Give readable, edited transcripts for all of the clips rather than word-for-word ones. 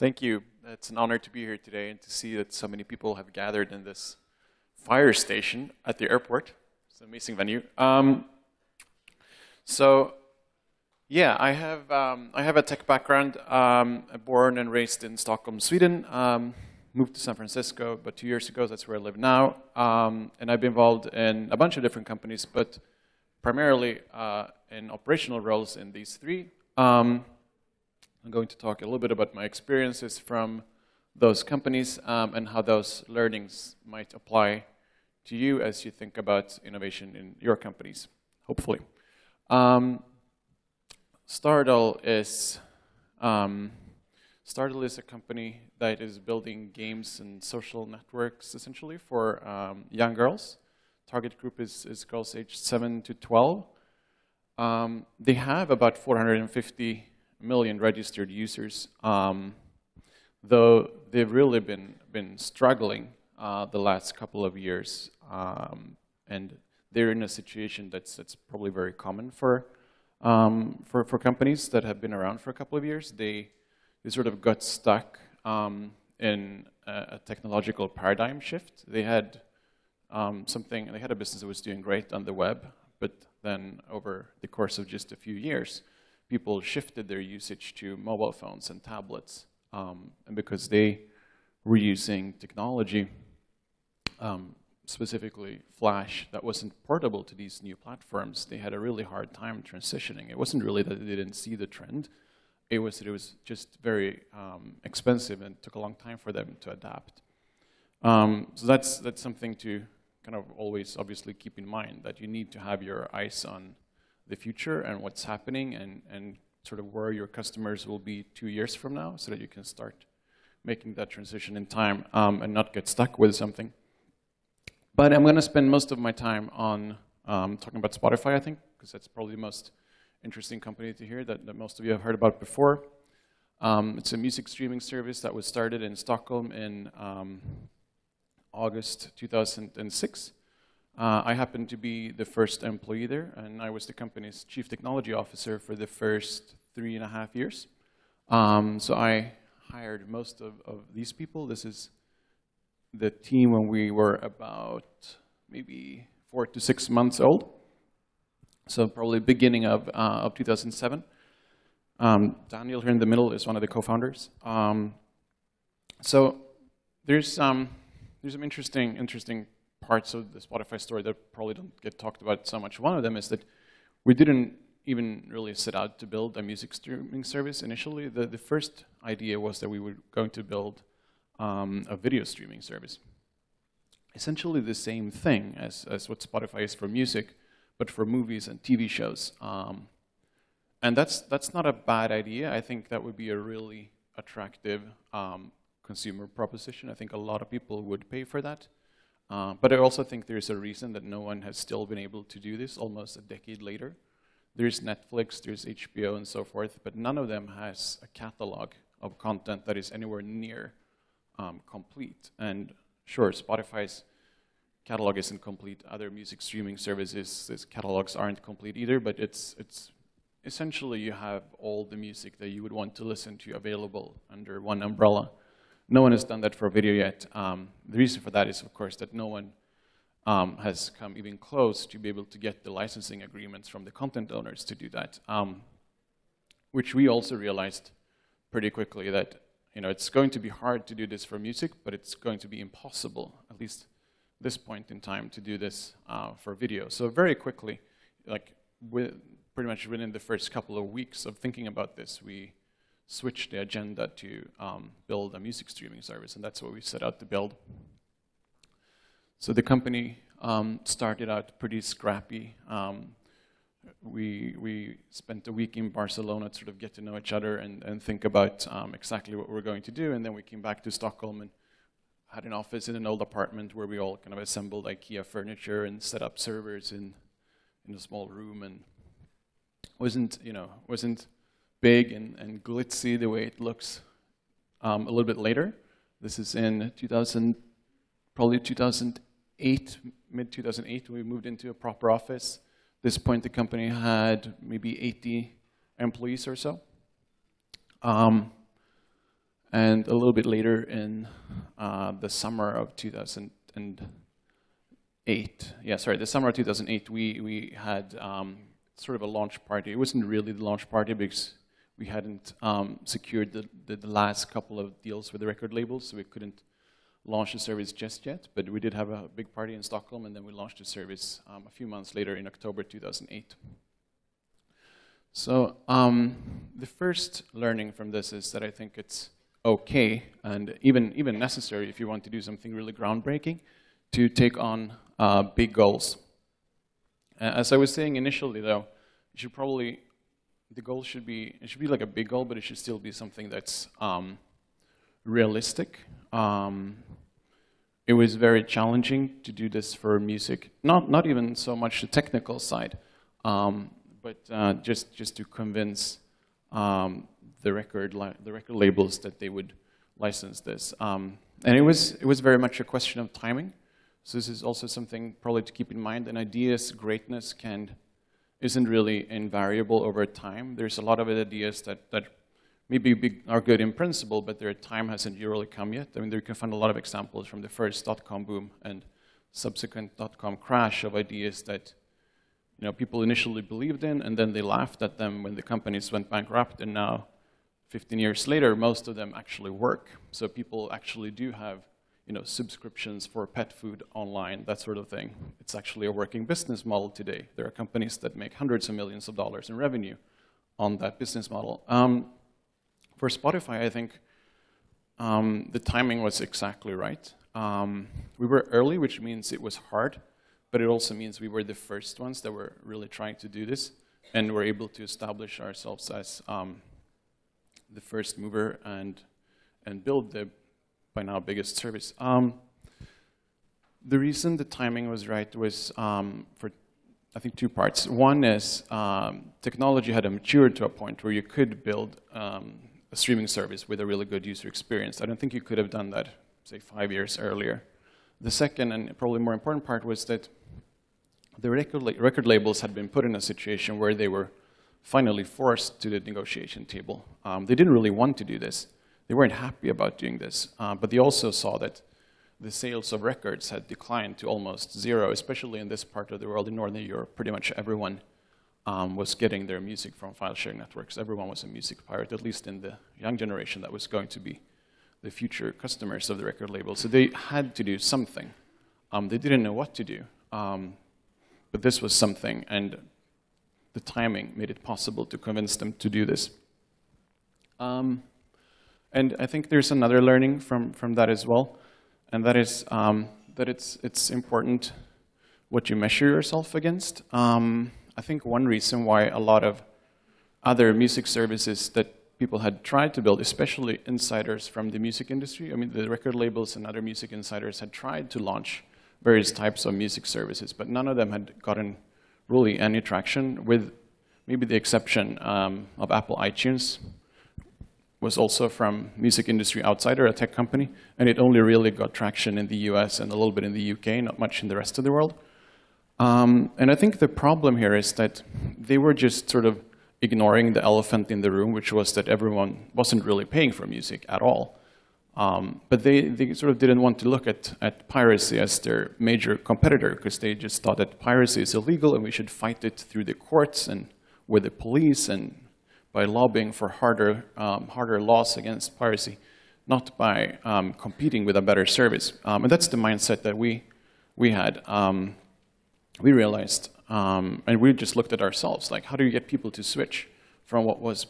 Thank you. It's an honor to be here today and to see that so many people have gathered in this fire station at the airport. It's an amazing venue. Yeah, I have a tech background. Born and raised in Stockholm, Sweden. Moved to San Francisco about 2 years ago. That's where I live now. And I've been involved in a bunch of different companies, but primarily in operational roles in these three. I'm going to talk a little bit about my experiences from those companies and how those learnings might apply to you as you think about innovation in your companies, hopefully. Startle is a company that is building games and social networks, essentially, for young girls. Target group is girls aged 7 to 12. They have about 450 million registered users, though they've really been struggling the last couple of years, and they're in a situation that's probably very common for companies that have been around for a couple of years. They sort of got stuck in a technological paradigm shift. They had they had a business that was doing great on the web, but then over the course of just a few years, people shifted their usage to mobile phones and tablets. And because they were using technology, specifically Flash, that wasn't portable to these new platforms, they had a really hard time transitioning. It wasn't really that they didn't see the trend. It was that it was just very expensive and took a long time for them to adapt. So that's something to kind of always obviously keep in mind, that you need to have your eyes on the future and what's happening and sort of where your customers will be 2 years from now, so that you can start making that transition in time and not get stuck with something. But I'm going to spend most of my time on talking about Spotify, I think, because that's probably the most interesting company to hear that most of you have heard about before. It's a music streaming service that was started in Stockholm in August 2006. I happened to be the first employee there, and I was the company's chief technology officer for the first 3.5 years. So I hired most of these people. This is the team when we were about maybe 4 to 6 months old. So probably beginning of 2007. Daniel here in the middle is one of the co-founders. So there's some interesting parts of the Spotify story that probably don't get talked about so much. One of them is that we didn't even really set out to build a music streaming service initially. The first idea was that we were going to build a video streaming service. Essentially the same thing as what Spotify is for music, but for movies and TV shows. And that's not a bad idea. I think that would be a really attractive consumer proposition. I think a lot of people would pay for that. But I also think there's a reason that no one has still been able to do this almost a decade later. There's Netflix, there's HBO and so forth, but none of them has a catalog of content that is anywhere near complete. And sure, Spotify's catalog isn't complete. Other music streaming services' catalogs aren't complete either, but it's essentially you have all the music that you would want to listen to available under one umbrella. No one has done that for video yet. The reason for that is, of course, that no one has come even close to be able to get the licensing agreements from the content owners to do that, which we also realized pretty quickly that it's going to be hard to do this for music, but it's going to be impossible, at least this point in time, to do this for video. So very quickly, pretty much within the first couple of weeks of thinking about this, we switched the agenda to build a music streaming service, and that's what we set out to build. So the company started out pretty scrappy. We spent a week in Barcelona to sort of get to know each other and think about exactly what we're going to do, and then we came back to Stockholm and had an office in an old apartment where we all kind of assembled IKEA furniture and set up servers in a small room, and wasn't big and glitzy the way it looks a little bit later. This is in probably 2008, mid-2008, we moved into a proper office. At this point, the company had maybe 80 employees or so. And a little bit later in the summer of 2008, the summer of 2008, we had sort of a launch party. It wasn't really the launch party because we hadn't secured the last couple of deals with the record labels, so we couldn't launch the service just yet. But we did have a big party in Stockholm, and then we launched the service a few months later in October 2008. So the first learning from this is that I think it's okay and even necessary if you want to do something really groundbreaking to take on big goals. As I was saying initially, though, you should probably the goal should be like a big goal, but it should still be something that's realistic. It was very challenging to do this for music, not even so much the technical side. But just to convince the record labels that they would license this, and it was very much a question of timing. So this is also something probably to keep in mind. An idea's greatness isn't really invariable over time. There's a lot of ideas that maybe are good in principle, but their time hasn't really come yet. I mean, you can find a lot of examples from the first .com boom and subsequent .com crash of ideas that people initially believed in, and then they laughed at them when the companies went bankrupt, and now, 15 years later, most of them actually work. So people actually do have, subscriptions for pet food online, that sort of thing. It's actually a working business model today. There are companies that make hundreds of millions of dollars in revenue on that business model. For Spotify, I think the timing was exactly right. We were early, which means it was hard. But it also means we were the first ones that were really trying to do this, and were able to establish ourselves as the first mover and build the, by now, biggest service. The reason the timing was right was for, I think, two parts. One is technology had matured to a point where you could build a streaming service with a really good user experience. I don't think you could have done that, say, 5 years earlier. The second, and probably more important part, was that the record labels had been put in a situation where they were finally forced to the negotiation table. They didn't really want to do this. They weren't happy about doing this. But they also saw that the sales of records had declined to almost zero, especially in this part of the world. In Northern Europe, pretty much everyone was getting their music from file-sharing networks. Everyone was a music pirate, at least in the young generation that was going to be the future customers of the record label. So they had to do something. They didn't know what to do, but this was something, and the timing made it possible to convince them to do this. And I think there's another learning from that as well, and that is that it's important what you measure yourself against. I think one reason why a lot of other music services that people had tried to build, especially insiders from the music industry. I mean, the record labels and other music insiders had tried to launch various types of music services, but none of them had gotten really any traction, with maybe the exception of Apple iTunes, was also from music industry outsider, a tech company, and it only really got traction in the US and a little bit in the UK, not much in the rest of the world. And I think the problem here is that they were just sort of ignoring the elephant in the room, which was that everyone wasn't really paying for music at all. But they sort of didn't want to look at piracy as their major competitor, because they just thought that piracy is illegal and we should fight it through the courts and with the police and by lobbying for harder laws against piracy, not by competing with a better service. And that's the mindset that we had. We realized, and we just looked at ourselves, like, how do you get people to switch from what was,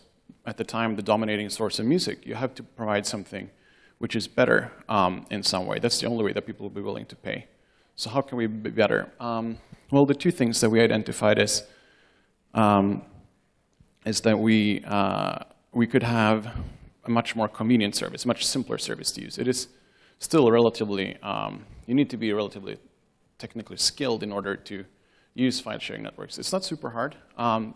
at the time, the dominating source of music? You have to provide something which is better in some way. That's the only way that people will be willing to pay. So how can we be better? Well, the two things that we identified is that we could have a much more convenient service, much simpler service to use. It is still relatively, you need to be relatively technically skilled in order to use file-sharing networks. It's not super hard.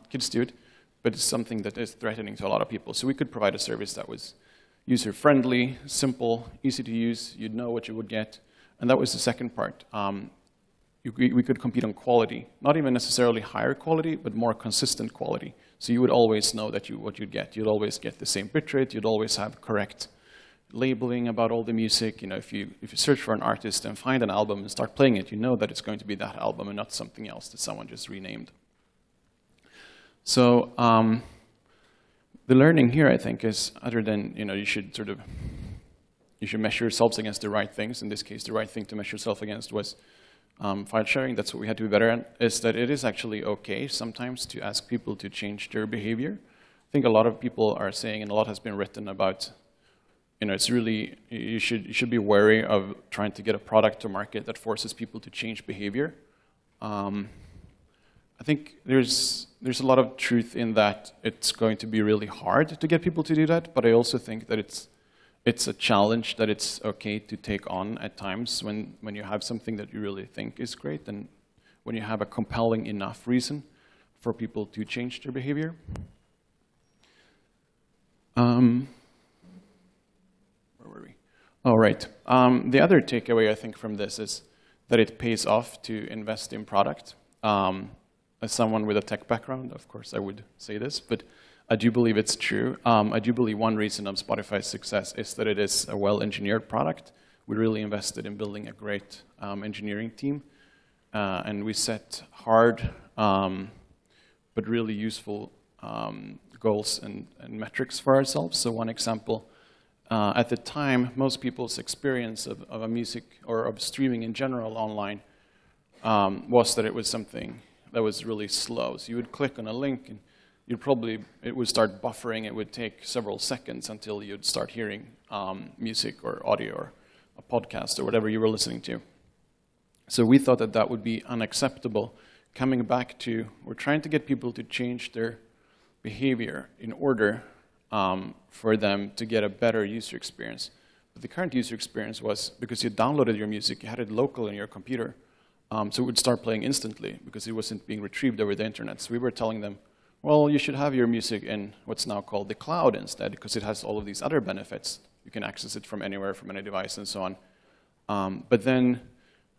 Kids do it, but it's something that is threatening to a lot of people. So we could provide a service that was user-friendly, simple, easy to use. You'd know what you would get. And that was the second part. We could compete on quality, not even necessarily higher quality, but more consistent quality. So you would always know that what you'd get. You'd always get the same bitrate. You'd always have correct labeling about all the music. You know, if you search for an artist and find an album and start playing it, you know that it's going to be that album and not something else that someone just renamed. So the learning here, I think, is other than, you know, you should measure yourselves against the right things. In this case, the right thing to measure yourself against was file sharing. That's what we had to be better at, is that it is actually okay sometimes to ask people to change their behavior. I think a lot of people are saying, and a lot has been written about, you know, it's really, you should be wary of trying to get a product to market that forces people to change behavior. I think there's a lot of truth in that it's going to be really hard to get people to do that, but I also think that it's a challenge that it's okay to take on at times when you have something that you really think is great and when you have a compelling enough reason for people to change their behavior. Where were we? Oh, right. The other takeaway, I think, from this is that it pays off to invest in product. As someone with a tech background, of course, I would say this, but I do believe it's true. I do believe one reason of Spotify's success is that it is a well-engineered product. We really invested in building a great engineering team, and we set hard but really useful goals and metrics for ourselves. So one example, at the time, most people's experience of a music or of streaming in general online was that it was something that was really slow. So you would click on a link and it would start buffering. It would take several seconds until you'd start hearing music or audio or a podcast or whatever you were listening to. So we thought that that would be unacceptable. Coming back to, we're trying to get people to change their behavior in order for them to get a better user experience. But the current user experience was, because you downloaded your music, you had it local in your computer, so it would start playing instantly because it wasn't being retrieved over the internet. So we were telling them, well, you should have your music in what's now called the cloud instead, because it has all of these other benefits. You can access it from anywhere, from any device, and so on. But then,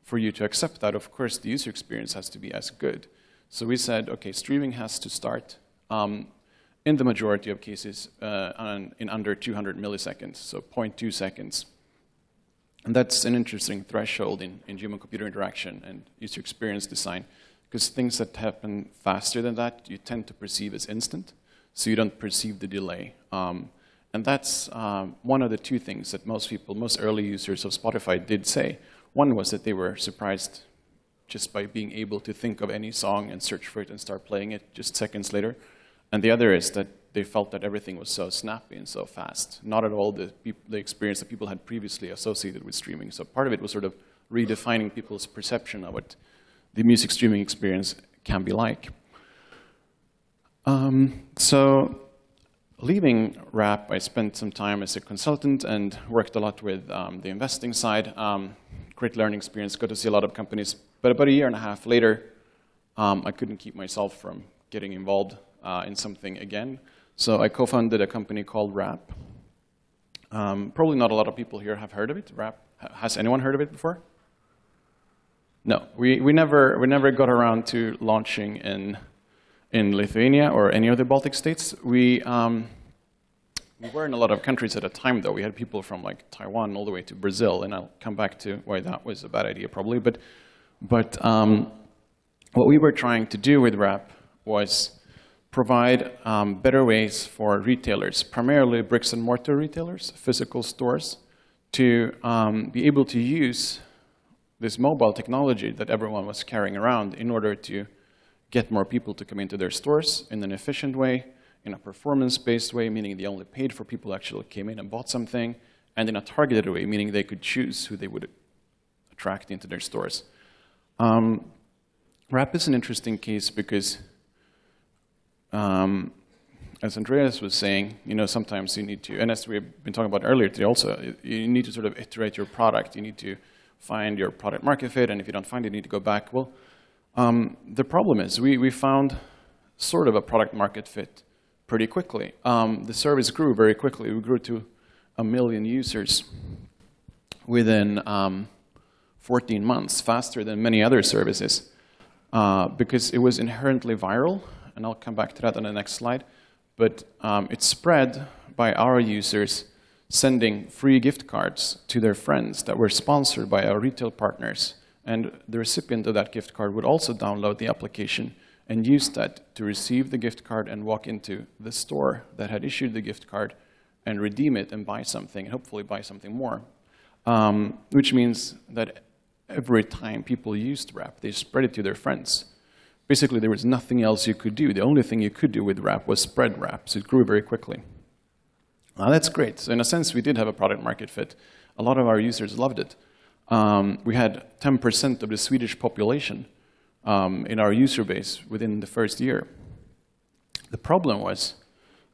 for you to accept that, of course, the user experience has to be as good. So we said, okay, streaming has to start, in the majority of cases, in under 200 milliseconds, so 0.2 seconds. And that's an interesting threshold in human-computer interaction and user experience design, because things that happen faster than that, you tend to perceive as instant, so you don't perceive the delay. And that's one of the two things that most early users of Spotify did say. One was that they were surprised just by being able to think of any song and search for it and start playing it just seconds later. And the other is that they felt that everything was so snappy and so fast. Not at all the experience that people had previously associated with streaming. So part of it was sort of redefining people's perception of what the music streaming experience can be like. So leaving Rap, I spent some time as a consultant and worked a lot with the investing side. Great learning experience, got to see a lot of companies. But about a year and a half later, I couldn't keep myself from getting involved in something again. So I co-founded a company called Rap. Probably not a lot of people here have heard of it. Rap, has anyone heard of it before? No, we never got around to launching in Lithuania or any of the Baltic states. We were in a lot of countries at a time, though. We had people from like Taiwan all the way to Brazil, and I'll come back to why that was a bad idea probably. But what we were trying to do with Rap was provide better ways for retailers, primarily bricks and mortar retailers, physical stores, to be able to use this mobile technology that everyone was carrying around in order to get more people to come into their stores in an efficient way, in a performance-based way, meaning they only paid for people who actually came in and bought something, and in a targeted way, meaning they could choose who they would attract into their stores. Rap is an interesting case because, as Andreas was saying, you know, sometimes you need to, and as we've been talking about earlier today also, you need to sort of iterate your product. You need to find your product market fit, and if you don't find it, you need to go back. Well, the problem is we found sort of a product market fit pretty quickly. The service grew very quickly. We grew to 1 million users within 14 months, faster than many other services, because it was inherently viral, and I'll come back to that on the next slide. But it spread by our users sending free gift cards to their friends that were sponsored by our retail partners. And the recipient of that gift card would also download the application and use that to receive the gift card and walk into the store that had issued the gift card and redeem it and buy something, and hopefully buy something more. Which means that every time people used Wrap, they spread it to their friends. Basically, there was nothing else you could do. The only thing you could do with Wrap was spread Wrap, so it grew very quickly. Now, that's great. So in a sense, we did have a product market fit. A lot of our users loved it. We had 10% of the Swedish population in our user base within the first year. The problem was,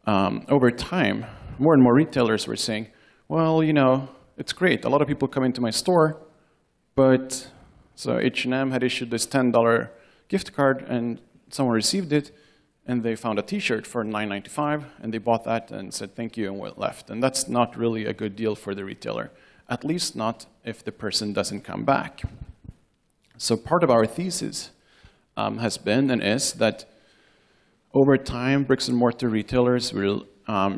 over time, more and more retailers were saying, well, you know, it's great. A lot of people come into my store, but so H&M had issued this $10 gift card, and someone received it, and they found a T-shirt for $9.95, and they bought that and said thank you and went left. And that's not really a good deal for the retailer, at least not if the person doesn't come back. So part of our thesis has been and is that over time, bricks and mortar retailers will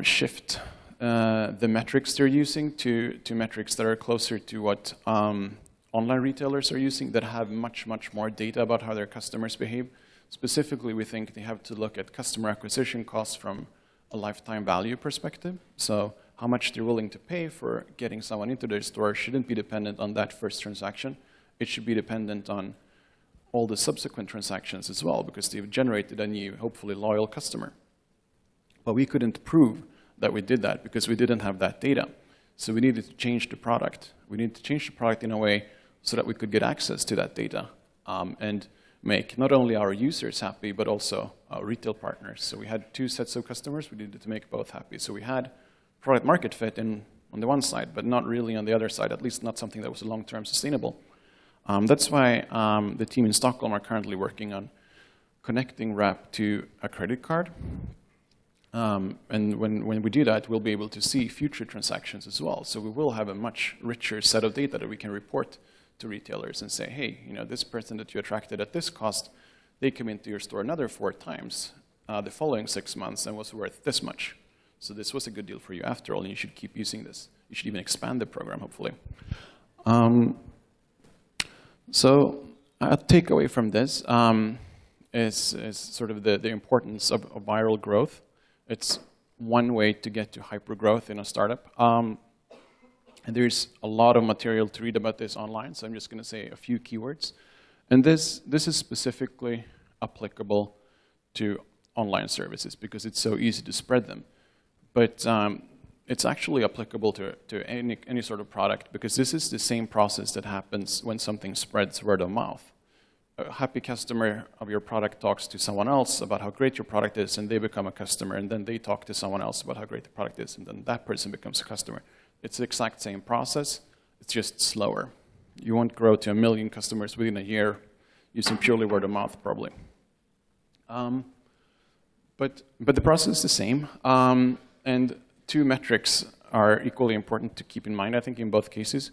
shift the metrics they're using to metrics that are closer to what online retailers are using, that have much, much more data about how their customers behave. Specifically, we think they have to look at customer acquisition costs from a lifetime value perspective. So how much they're willing to pay for getting someone into their store shouldn't be dependent on that first transaction. It should be dependent on all the subsequent transactions as well, because they've generated a new, hopefully loyal customer. But we couldn't prove that we did that because we didn't have that data. So we needed to change the product. We needed to change the product in a way so that we could get access to that data and make not only our users happy, but also our retail partners. So we had two sets of customers. We needed to make both happy. So we had product market fit on the one side, but not really on the other side, at least not something that was long-term sustainable. That's why the team in Stockholm are currently working on connecting Wrap to a credit card. And when we do that, we'll be able to see future transactions as well. So we will have a much richer set of data that we can report to retailers and say, hey, you know, this person that you attracted at this cost, they come into your store another 4 times the following 6 months and was worth this much. So this was a good deal for you after all, and you should keep using this. You should even expand the program, hopefully. So a takeaway from this is sort of the importance of viral growth. It's one way to get to hyper-growth in a startup. And there's a lot of material to read about this online, so I'm just going to say a few keywords. And this is specifically applicable to online services because it's so easy to spread them. But it's actually applicable to any sort of product because this is the same process that happens when something spreads word of mouth. A happy customer of your product talks to someone else about how great your product is, and they become a customer, and then they talk to someone else about how great the product is, and then that person becomes a customer. It's the exact same process. It's just slower. You won't grow to 1 million customers within a year using purely word of mouth, probably. But the process is the same. And 2 metrics are equally important to keep in mind, I think, in both cases.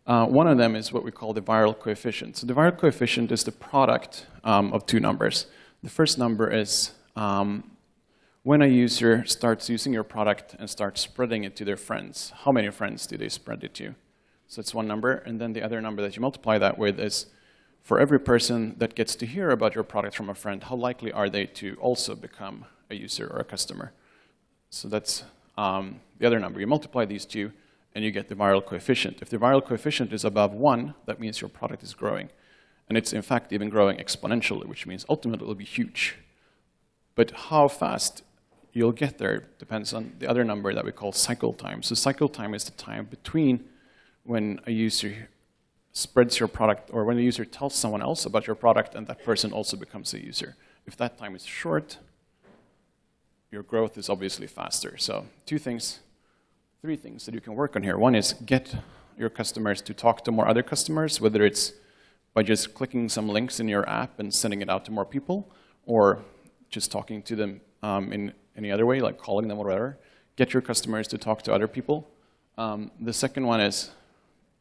One of them is what we call the viral coefficient. So the viral coefficient is the product of 2 numbers. The first number is when a user starts using your product and starts spreading it to their friends. How many friends do they spread it to? So that's one number. And then the other number that you multiply that with is for every person that gets to hear about your product from a friend, how likely are they to also become a user or a customer? So that's the other number. You multiply these 2, and you get the viral coefficient. If the viral coefficient is above 1, that means your product is growing. And it's, in fact, even growing exponentially, which means ultimately it will be huge. But how fast you'll get there depends on the other number that we call cycle time. So cycle time is the time between when a user spreads your product, or when a user tells someone else about your product, and that person also becomes a user. If that time is short, your growth is obviously faster. So 3 things that you can work on here. One is get your customers to talk to more other customers, whether it's by just clicking some links in your app and sending it out to more people, or just talking to them in any other way, like calling them or whatever. Get your customers to talk to other people. The second one is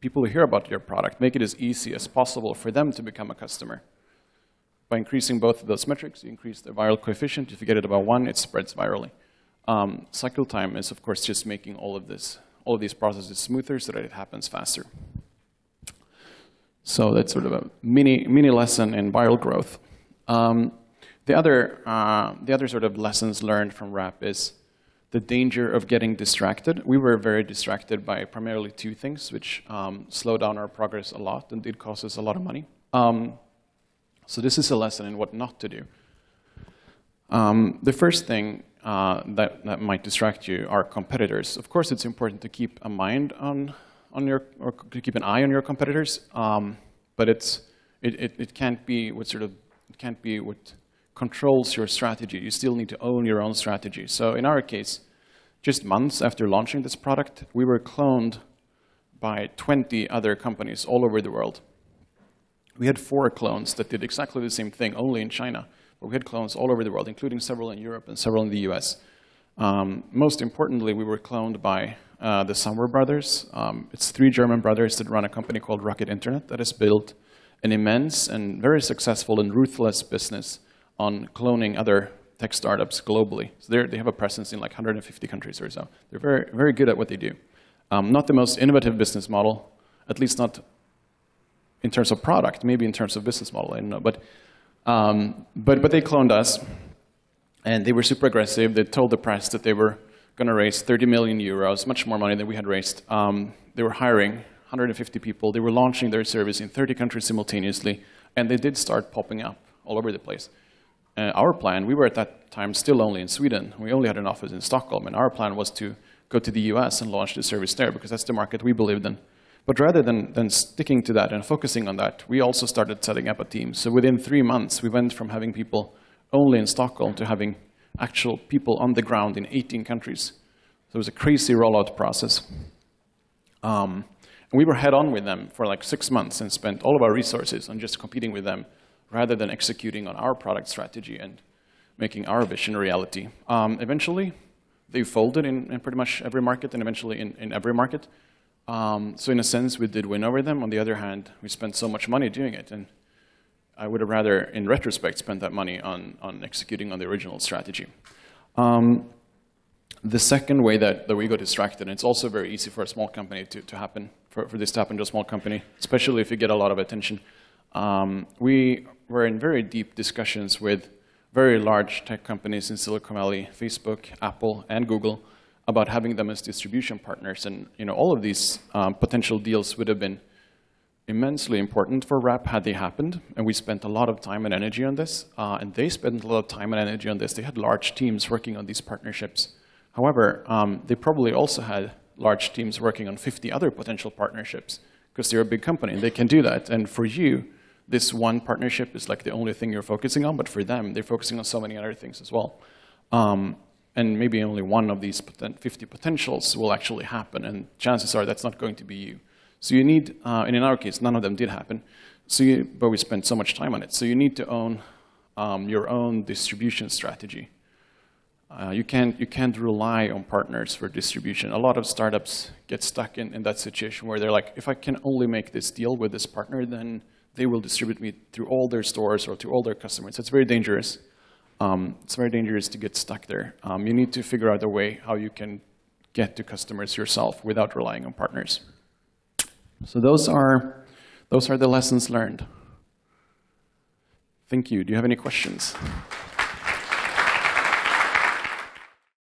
people who hear about your product, make it as easy as possible for them to become a customer. By increasing both of those metrics, you increase the viral coefficient. If you get it about 1, it spreads virally. Cycle time is, of course, just making all of all of these processes smoother so that it happens faster. So that's sort of a mini lesson in viral growth. The other sort of lessons learned from RAP is the danger of getting distracted. We were very distracted by primarily two things, which slowed down our progress a lot and did cost us a lot of money. So this is a lesson in what not to do. The first thing that might distract you are competitors. Of course, it's important to keep a mind on your, or to keep an eye on your competitors, but it can't be what controls your strategy. You still need to own your own strategy. So in our case, just months after launching this product, we were cloned by 20 other companies all over the world. We had 4 clones that did exactly the same thing, only in China. But we had clones all over the world, including several in Europe and several in the US. Most importantly, we were cloned by the Sauer brothers. It's 3 German brothers that run a company called Rocket Internet that has built an immense and very successful and ruthless business on cloning other tech startups globally. So they have a presence in like 150 countries or so. They're very, very good at what they do. Not the most innovative business model, at least not in terms of product, maybe in terms of business model, I don't know. But they cloned us, and they were super aggressive. They told the press that they were going to raise 30 million euros, much more money than we had raised. They were hiring 150 people. They were launching their service in 30 countries simultaneously, and they did start popping up all over the place. Our plan, we were at that time still only in Sweden. We only had an office in Stockholm, and our plan was to go to the US and launch the service there, because that's the market we believed in. But rather than sticking to that and focusing on that, we also started setting up a team. So within 3 months, we went from having people only in Stockholm to having actual people on the ground in 18 countries. So it was a crazy rollout process. And we were head-on with them for like 6 months and spent all of our resources on just competing with them rather than executing on our product strategy and making our vision a reality. Eventually, they folded in pretty much every market, and eventually in every market. So in a sense, we did win over them. On the other hand, we spent so much money doing it, and I would have rather, in retrospect, spent that money on executing on the original strategy. The second way that we got distracted, and it's also very easy for a small company to happen, for this to happen to a small company, especially if you get a lot of attention. We were in very deep discussions with very large tech companies in Silicon Valley, Facebook, Apple, and Google, about having them as distribution partners. And all of these potential deals would have been immensely important for RAP had they happened. And we spent a lot of time and energy on this. And they spent a lot of time and energy on this. They had large teams working on these partnerships. However, they probably also had large teams working on 50 other potential partnerships, because they're a big company and they can do that. And for you, this one partnership is like the only thing you're focusing on. But for them, they're focusing on so many other things as well. And maybe only one of these 50 potentials will actually happen, and chances are that's not going to be you. So you need, and in our case, none of them did happen, but we spent so much time on it. So you need to own your own distribution strategy. You can't rely on partners for distribution. A lot of startups get stuck in that situation where they're like, if I can only make this deal with this partner, then they will distribute me through all their stores or to all their customers. It's very dangerous. It's very dangerous to get stuck there. You need to figure out a way how you can get to customers yourself without relying on partners. So those are the lessons learned. Thank you. Do you have any questions?